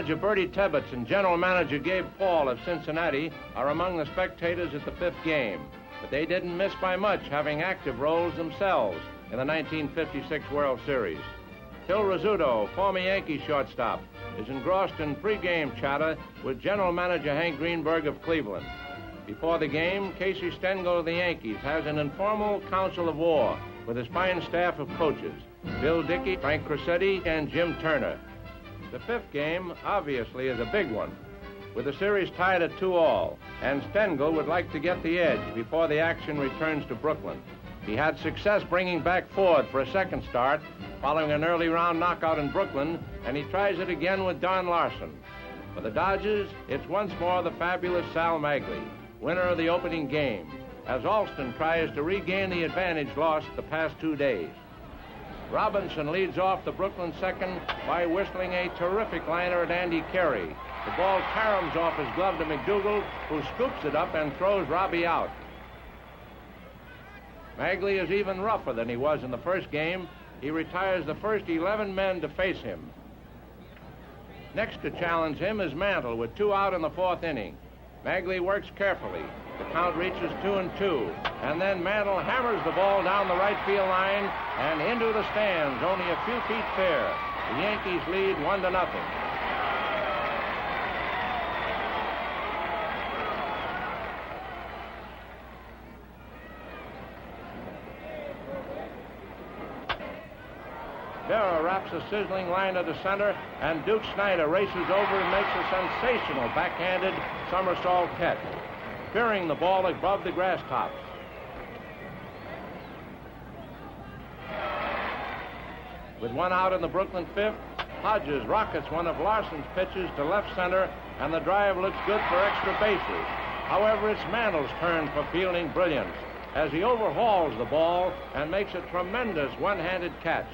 manager Bertie Tibbetts and general manager Gabe Paul of Cincinnati are among the spectators at the fifth game, but they didn't miss by much, having active roles themselves in the 1956 World Series. Phil Rizzuto, former Yankee shortstop, is engrossed in pregame chatter with general manager Hank Greenberg of Cleveland. Before the game, Casey Stengel of the Yankees has an informal council of war with his fine staff of coaches, Bill Dickey, Frank Crosetti, and Jim Turner. The fifth game, obviously, is a big one, with the series tied at 2-all, and Stengel would like to get the edge before the action returns to Brooklyn. He had success bringing back Ford for a second start following an early round knockout in Brooklyn, and he tries it again with Don Larsen. For the Dodgers, it's once more the fabulous Sal Magley, winner of the opening game, as Alston tries to regain the advantage lost the past 2 days. Robinson leads off the Brooklyn second by whistling a terrific liner at Andy Carey. The ball caroms off his glove to McDougal, who scoops it up and throws Robbie out. Magley is even rougher than he was in the first game. He retires the first 11 men to face him. Next to challenge him is Mantle with 2 out in the fourth inning. Magley works carefully. The count reaches 2-2, and then Mantle hammers the ball down the right field line and into the stands, only a few feet fair. The Yankees lead 1-0. Berra wraps a sizzling liner to center, and Duke Snyder races over and makes a sensational backhanded somersault catch, spearing the ball above the grass tops. With 1 out in the Brooklyn fifth, Hodges rockets one of Larsen's pitches to left center, and the drive looks good for extra bases. However, it's Mantle's turn for fielding brilliance as he overhauls the ball and makes a tremendous one-handed catch.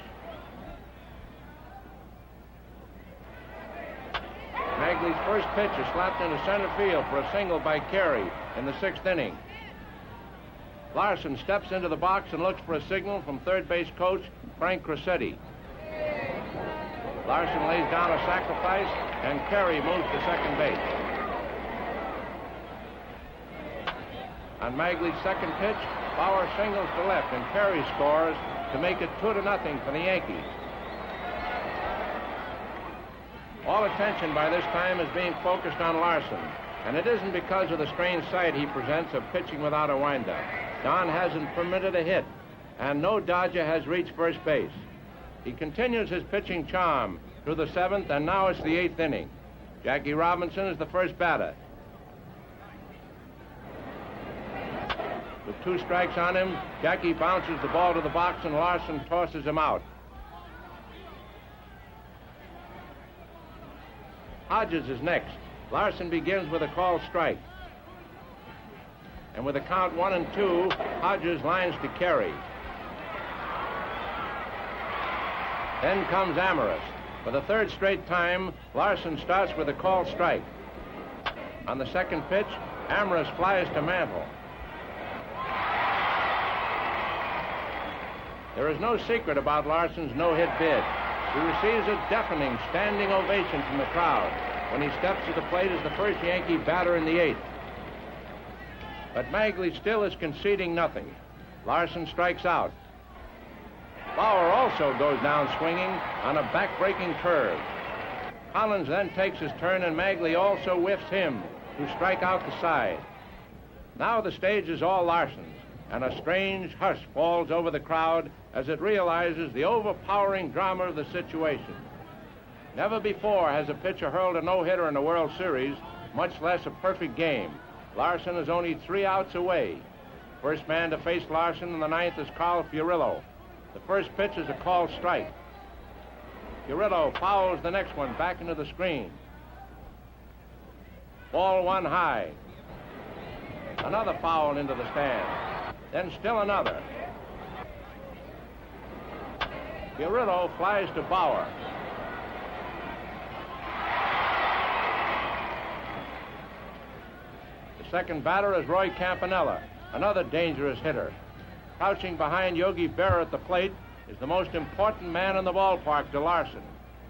Magley's first pitch is slapped into center field for a single by Carey in the 6th inning. Larsen steps into the box and looks for a signal from third base coach Frank Crosetti. Larsen lays down a sacrifice, and Carey moves to second base. On Magley's second pitch, Bauer singles to left, and Carey scores to make it 2-0 for the Yankees. All attention by this time is being focused on Larsen, and it isn't because of the strange sight he presents of pitching without a windup. Don hasn't permitted a hit, and no Dodger has reached first base. He continues his pitching charm through the 7th, and now it's the 8th inning. Jackie Robinson is the first batter. With 2 strikes on him, Jackie bounces the ball to the box, and Larsen tosses him out. Hodges is next. Larsen begins with a called strike. And with a count 1-2, Hodges lines to Carey. Then comes Amaris. For the 3rd straight time, Larsen starts with a called strike. On the second pitch, Amaris flies to Mantle. There is no secret about Larsen's no-hit bid. He receives a deafening standing ovation from the crowd when he steps to the plate as the first Yankee batter in the 8th. But Magley still is conceding nothing. Larsen strikes out. Bauer also goes down swinging on a back-breaking curve. Collins then takes his turn, and Magley also whiffs him to strike out the side. Now the stage is all Larsen's, and a strange hush falls over the crowd as it realizes the overpowering drama of the situation. Never before has a pitcher hurled a no-hitter in the World Series, much less a perfect game. Larsen is only 3 outs away. First man to face Larsen in the 9th is Carl Furillo. The first pitch is a called strike. Furillo fouls the next one back into the screen. Ball 1 high. Another foul into the stand. Then still another. Furillo flies to Bauer. The second batter is Roy Campanella, another dangerous hitter. Crouching behind Yogi Berra at the plate is the most important man in the ballpark to Larsen.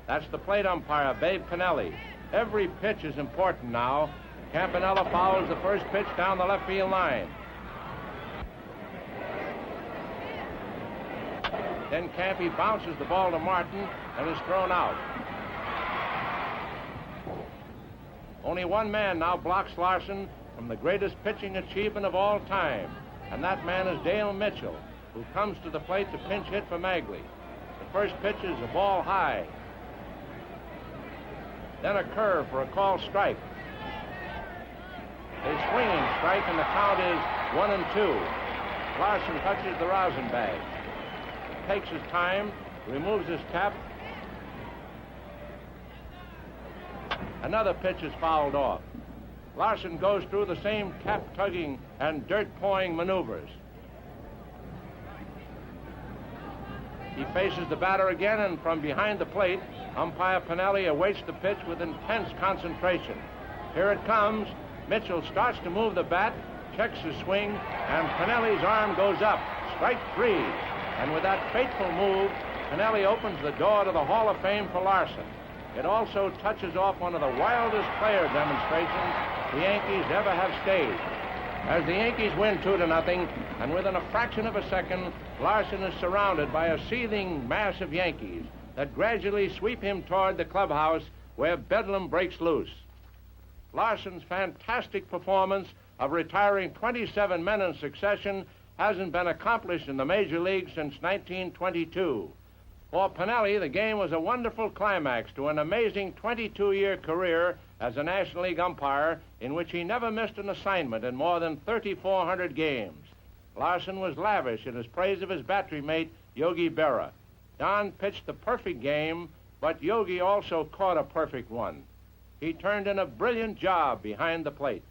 That's the plate umpire, Babe Pinelli. Every pitch is important now. Campanella fouls the first pitch down the left field line. Then Campy bounces the ball to Martin and is thrown out. Only one man now blocks Larsen from the greatest pitching achievement of all time, and that man is Dale Mitchell, who comes to the plate to pinch hit for Magley. The first pitch is a ball high. Then a curve for a called strike. A swinging strike, and the count is 1-2. Larsen touches the rosin bag, takes his time, removes his cap. Another pitch is fouled off. Larsen goes through the same cap-tugging and dirt-pouring maneuvers. He faces the batter again, and from behind the plate, umpire Pinelli awaits the pitch with intense concentration. Here it comes. Mitchell starts to move the bat, checks his swing, and Pinelli's arm goes up. Strike three. And with that fateful move, Pinelli opens the door to the Hall of Fame for Larsen. It also touches off one of the wildest player demonstrations the Yankees ever have staged. As the Yankees win 2-0, and within a fraction of a second, Larsen is surrounded by a seething mass of Yankees that gradually sweep him toward the clubhouse where bedlam breaks loose. Larsen's fantastic performance of retiring 27 men in succession hasn't been accomplished in the major leagues since 1922. For Pinelli, the game was a wonderful climax to an amazing 22-year career as a National League umpire in which he never missed an assignment in more than 3,400 games. Larsen was lavish in his praise of his battery mate, Yogi Berra. Don pitched the perfect game, but Yogi also caught a perfect one. He turned in a brilliant job behind the plate.